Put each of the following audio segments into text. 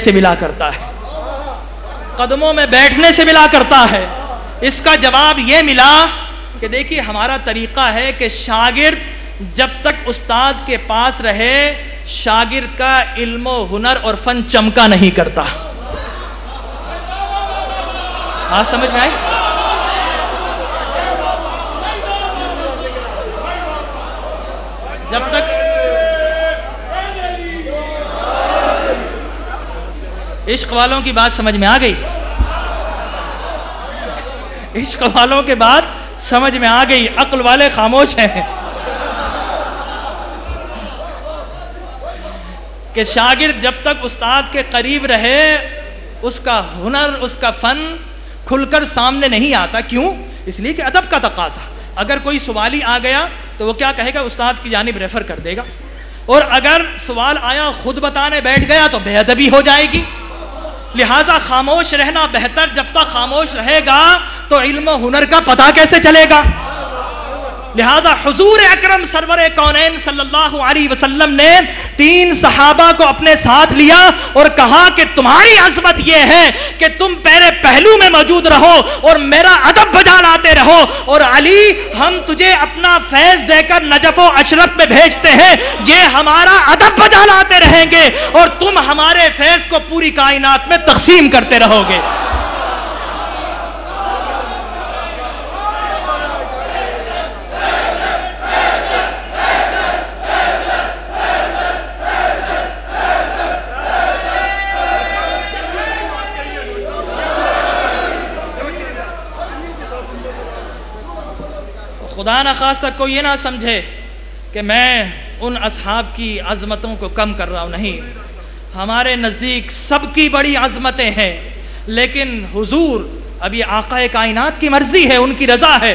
سے ملا کرتا ہے، قدموں میں بیٹھنے سے ملا کرتا ہے۔ اس کا جواب یہ ملا کہ دیکھیے ہمارا طریقہ ہے کہ شاگرد جب تک استاد کے پاس رہے شاگرد کا علم و ہنر اور فن چمکا نہیں کرتا۔ ہاں سمجھ میں آئی؟ جب تک عشق والوں کی بات سمجھ میں آ گئی، عشق والوں کے بعد سمجھ میں آ گئی، عقل والے خاموش ہیں کہ شاگرد جب تک استاد کے قریب رہے اس کا ہنر اس کا فن کھل کر سامنے نہیں آتا۔ کیوں؟ اس لیے کہ ادب کا تقاضا۔ اگر کوئی سوالی آ گیا تو وہ کیا کہے گا؟ استاد کی جانب ریفر کر دے گا، اور اگر سوال آیا خود بتانے بیٹھ گیا تو بے ادبی ہو جائے گی۔ لہٰذا خاموش رہنا بہتر۔ جب تک خاموش رہے گا تو علم و ہنر کا پتہ کیسے چلے گا؟ لہذا حضور اکرم سرور کونین صلی اللہ علیہ وسلم نے 3 صحابہ کو اپنے ساتھ لیا اور کہا کہ تمہاری عظمت یہ ہے کہ تم میرے پہلو میں موجود رہو اور میرا ادب بجا لاتے رہو، اور علی ہم تجھے اپنا فیض دے کر نجف و اشرف میں بھیجتے ہیں، یہ ہمارا ادب بجا لاتے رہیں گے اور تم ہمارے فیض کو پوری کائنات میں تقسیم کرتے رہو گے۔ خدا نہ خواستہ کوئی یہ نہ سمجھے کہ میں ان اصحاب کی عظمتوں کو کم کر رہا ہوں، نہیں، ہمارے نزدیک سب کی بڑی عظمتیں ہیں، لیکن حضور اب یہ آقا کائنات کی مرضی ہے، ان کی رضا ہے،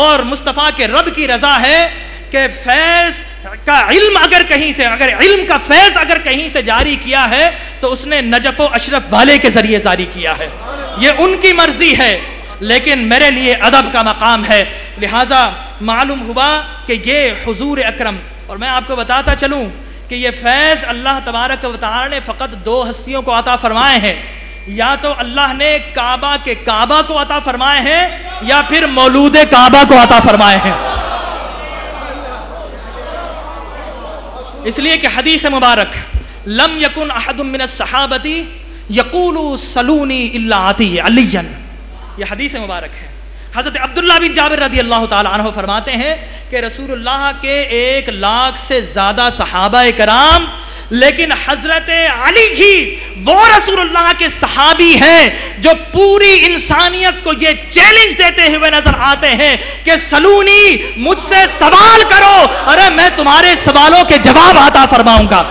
اور مصطفیٰ کے رب کی رضا ہے کہ فیض کا علم اگر کہیں سے، اگر علم کا فیض اگر کہیں سے جاری کیا ہے تو اس نے نجف و اشرف والے کے ذریعے جاری کیا ہے، یہ ان کی مرضی ہے، لیکن میرے لیے ادب کا مقام ہے۔ لہٰذا معلوم ہوا کہ یہ حضور اکرم، اور میں آپ کو بتاتا چلوں کہ یہ فیض اللہ تبارک و تعالی نے فقط 2 ہستیوں کو عطا فرمائے ہیں، یا تو اللہ نے کعبہ کے کعبہ کو عطا فرمائے ہیں یا پھر مولود کعبہ کو عطا فرمائے ہیں۔ اس لیے کہ حدیث مبارک لم یکن احد من الصحابۃ یقول صلونی الا عطی علیا، یہ حدیث مبارک ہے۔ حضرت عبداللہ بن جابر رضی اللہ تعالی عنہ فرماتے ہیں کہ رسول اللہ کے 1 لاکھ سے زیادہ صحابہ کرام، لیکن حضرت علی ہی وہ رسول اللہ کے صحابی ہیں جو پوری انسانیت کو یہ چیلنج دیتے ہوئے نظر آتے ہیں کہ سلونی، مجھ سے سوال کرو، ارے میں تمہارے سوالوں کے جواب عطا فرماؤں گا۔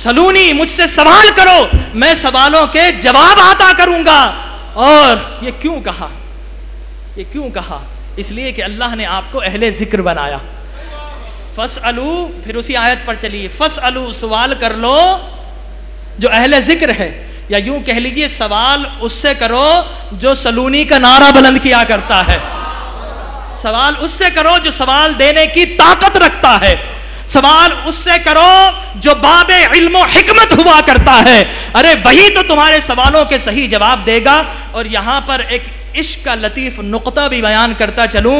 سلونی، مجھ سے سوال کرو، میں سوالوں کے جواب عطا کروں گا۔ اور یہ کیوں کہا؟ یہ کیوں کہا؟ اس لیے کہ اللہ نے آپ کو اہل ذکر بنایا۔ فاسألو، پھر اسی آیت پر چلیے، فاسألو، سوال کر لو جو اہل ذکر ہے، یا یوں کہہ لیجئے سوال اس سے کرو جو سلونی کا نعرہ بلند کیا کرتا ہے، سوال اس سے کرو جو سوال دینے کی طاقت رکھتا ہے، سوال اس سے کرو جو باب علم و حکمت ہوا کرتا ہے، ارے وہی تو تمہارے سوالوں کے صحیح جواب دے گا۔ اور یہاں پر ایک عشق کا لطیف نقطہ بھی بیان کرتا چلوں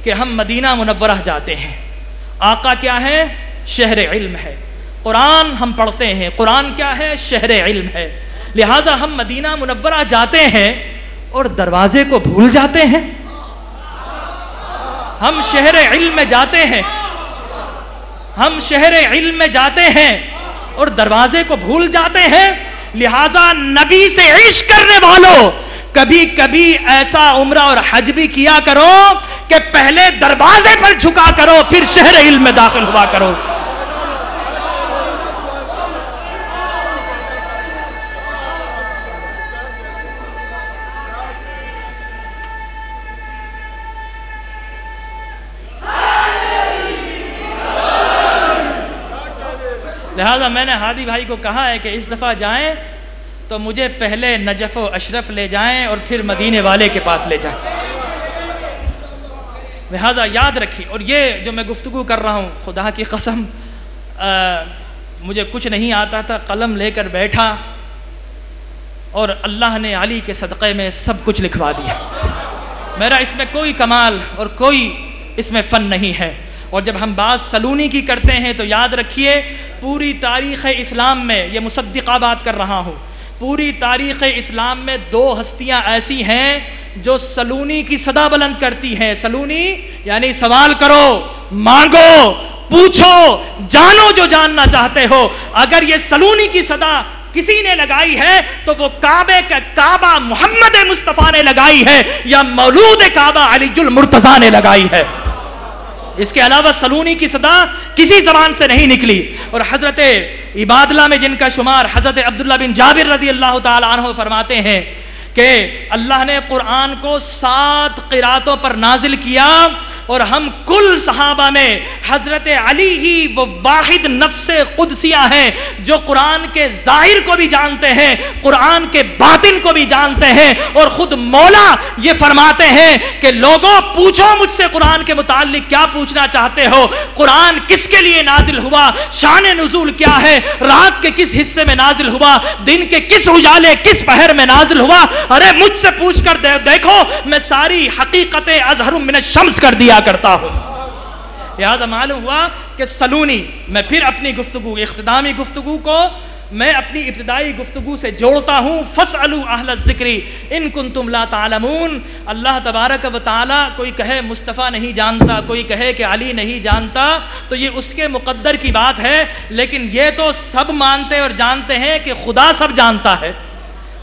کہ ہم مدینہ منورہ جاتے ہیں، آقا کیا ہے؟ شہر علم ہے، قرآن ہم پڑھتے ہیں، قرآن کیا ہے؟ شہر علم ہے، لہٰذا ہم مدینہ منورہ جاتے ہیں اور دروازے کو بھول جاتے ہیں۔ ہم شہر علم میں جاتے ہیں، ہم شہر علم میں جاتے ہیں اور دروازے کو بھول جاتے ہیں، لہٰذا نبی سے عشق کرنے والوں کبھی کبھی ایسا عمرہ اور حج بھی کیا کرو کہ پہلے دروازے پر جھکا کرو پھر شہر علم میں داخل ہوا کرو۔ لہٰذا میں نے ہادی بھائی کو کہا ہے کہ اس دفعہ جائیں تو مجھے پہلے نجف و اشرف لے جائیں اور پھر مدینے والے کے پاس لے جائیں۔ لہٰذا یاد رکھیے، اور یہ جو میں گفتگو کر رہا ہوں خدا کی قسم مجھے کچھ نہیں آتا تھا، قلم لے کر بیٹھا اور اللہ نے علی کے صدقے میں سب کچھ لکھوا دیا. میرا اس میں کوئی کمال اور کوئی اس میں فن نہیں ہے. اور جب ہم بات سلونی کی کرتے ہیں تو یاد رکھیے پوری تاریخ اسلام میں، یہ مصدقہ بات کر رہا ہوں، پوری تاریخ اسلام میں 2 ہستیاں ایسی ہیں جو سلونی کی صدا بلند کرتی ہیں. سلونی یعنی سوال کرو، مانگو، پوچھو، جانو جو جاننا چاہتے ہو. اگر یہ سلونی کی صدا کسی نے لگائی ہے تو وہ کعبہ محمد مصطفیٰ نے لگائی ہے یا مولود کعبہ علی المرتضیٰ نے لگائی ہے. اس کے علاوہ سلونی کی صدا کسی زبان سے نہیں نکلی. اور حضرت عبادلہ میں جن کا شمار حضرت عبداللہ بن جابر رضی اللہ تعالی عنہ فرماتے ہیں کہ اللہ نے قرآن کو 7 قراتوں پر نازل کیا اور ہم کل صحابہ میں حضرت علی ہی وہ واحد نفس قدسیہ ہیں جو قرآن کے ظاہر کو بھی جانتے ہیں، قرآن کے باطن کو بھی جانتے ہیں. اور خود مولا یہ فرماتے ہیں کہ لوگوں پوچھو مجھ سے قرآن کے متعلق کیا پوچھنا چاہتے ہو، قرآن کس کے لیے نازل ہوا، شان نزول کیا ہے، رات کے کس حصے میں نازل ہوا، دن کے کس اجالے کس پہر میں نازل ہوا. ارے مجھ سے پوچھ کر دیکھو، میں ساری حقیقتیں اظہر من الشمس کر دیا کرتا ہوں. لہذا معلوم ہوا کہ سلونی، میں پھر اپنی گفتگو، اختتامی گفتگو کو میں اپنی ابتدائی گفتگو سے جوڑتا ہوں. فاسألوا اہل الذکر ان کنتم لا تعلمون. اللہ تبارک و تعالی کوئی کہے مصطفیٰ نہیں جانتا، کوئی کہے کہ علی نہیں جانتا، تو یہ اس کے مقدر کی بات ہے. لیکن یہ تو سب مانتے اور جانتے ہیں کہ خدا سب جانتا ہے،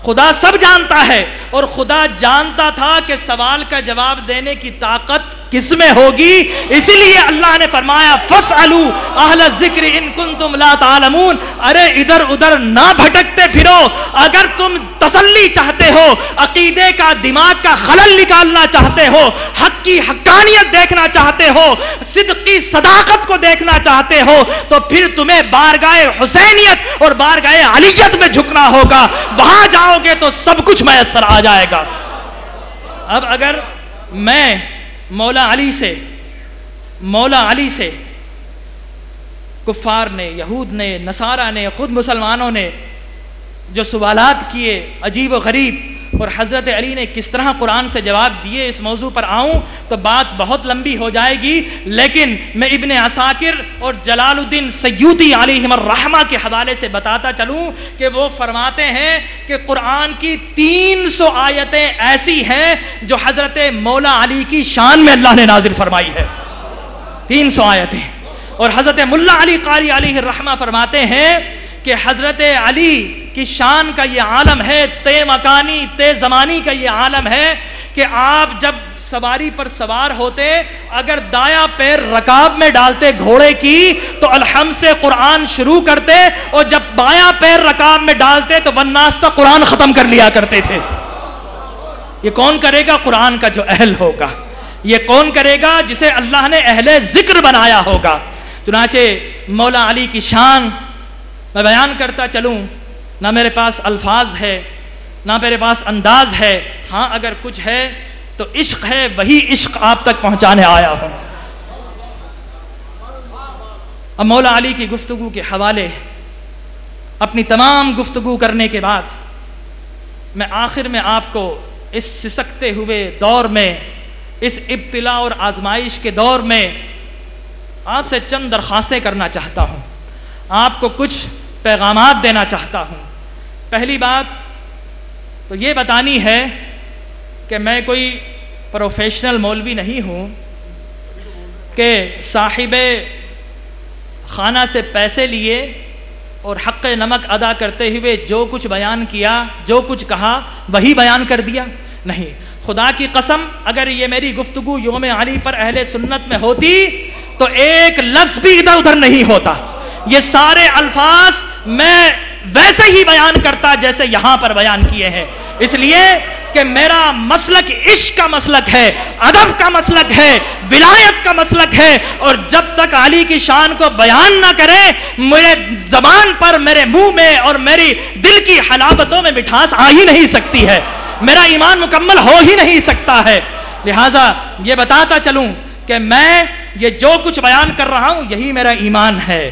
خدا سب جانتا ہے. اور خدا جانتا تھا کہ سوال کا جواب دینے کی طاقت کس میں ہوگی، اسی لیے اللہ نے فرمایا فاسألوا اہل الذکر ان کنتم لا تعلمون. ارے ادھر ادھر نہ بھٹکتے پھرو. اگر تم تسلی چاہتے ہو، عقیدے کا دماغ کا خلل نکالنا چاہتے ہو، حق کی حقانیت دیکھنا چاہتے ہو، صدق کی صداقت کو دیکھنا چاہتے ہو، تو پھر تمہیں بارگاہ حسینیت اور بارگاہ علیت میں جھکنا ہوگا. وہاں جاؤ گے تو سب کچھ میسر آ جائے گا. اب اگر میں مولا علی سے کفار نے، یہود نے، نصارہ نے، خود مسلمانوں نے جو سوالات کیے عجیب و غریب، اور حضرت علی نے کس طرح قرآن سے جواب دیے، اس موضوع پر آؤں تو بات بہت لمبی ہو جائے گی. لیکن میں ابن عساکر اور جلال الدین سیوطی علیہم الرحمہ کے حوالے سے بتاتا چلوں کہ وہ فرماتے ہیں کہ قرآن کی 300 آیتیں ایسی ہیں جو حضرت مولا علی کی شان میں اللہ نے نازل فرمائی ہے. 300 آیتیں. اور حضرت ملا علی قاری علیہ الرحمہ فرماتے ہیں کہ حضرت علی کی شان کا یہ عالم ہے، تے مکانی تے زمانی کا یہ عالم ہے کہ آپ جب سواری پر سوار ہوتے، اگر دایاں پیر رکاب میں ڈالتے گھوڑے کی تو الحمد سے قرآن شروع کرتے، اور جب بایاں پیر رکاب میں ڈالتے تو والناس تک قرآن ختم کر لیا کرتے تھے. یہ کون کرے گا؟ قرآن کا جو اہل ہوگا. یہ کون کرے گا؟ جسے اللہ نے اہل ذکر بنایا ہوگا. چنانچہ مولا علی کی شان میں بیان کرتا چلوں، نہ میرے پاس الفاظ ہے، نہ میرے پاس انداز ہے. ہاں اگر کچھ ہے تو عشق ہے، وہی عشق آپ تک پہنچانے آیا ہوں. اب مولا علی کی گفتگو کے حوالے اپنی تمام گفتگو کرنے کے بعد میں آخر میں آپ کو اس سسکتے ہوئے دور میں، اس ابتلا اور آزمائش کے دور میں آپ سے چند درخواستیں کرنا چاہتا ہوں، آپ کو کچھ پیغامات دینا چاہتا ہوں. پہلی بات تو یہ بتانی ہے کہ میں کوئی پروفیشنل مولوی نہیں ہوں کہ صاحب خانہ سے پیسے لیے اور حق نمک ادا کرتے ہوئے جو کچھ بیان کیا، جو کچھ کہا وہی بیان کر دیا. نہیں، خدا کی قسم اگر یہ میری گفتگو یوم علی پر اہل سنت میں ہوتی تو ایک لفظ بھی ادھر ادھر نہیں ہوتا. یہ سارے الفاظ میں ویسے ہی بیان کرتا جیسے یہاں پر بیان کیے ہیں، اس لیے کہ میرا مسلک عشق کا مسلک ہے، ادب کا مسلک ہے، ولایت کا مسلک ہے. اور جب تک علی کی شان کو بیان نہ کرے، میرے زبان پر، میرے منہ میں اور میری دل کی حلاوتوں میں مٹھاس آ ہی نہیں سکتی ہے، میرا ایمان مکمل ہو ہی نہیں سکتا ہے. لہٰذا یہ بتاتا چلوں کہ میں یہ جو کچھ بیان کر رہا ہوں یہی میرا ایمان ہے.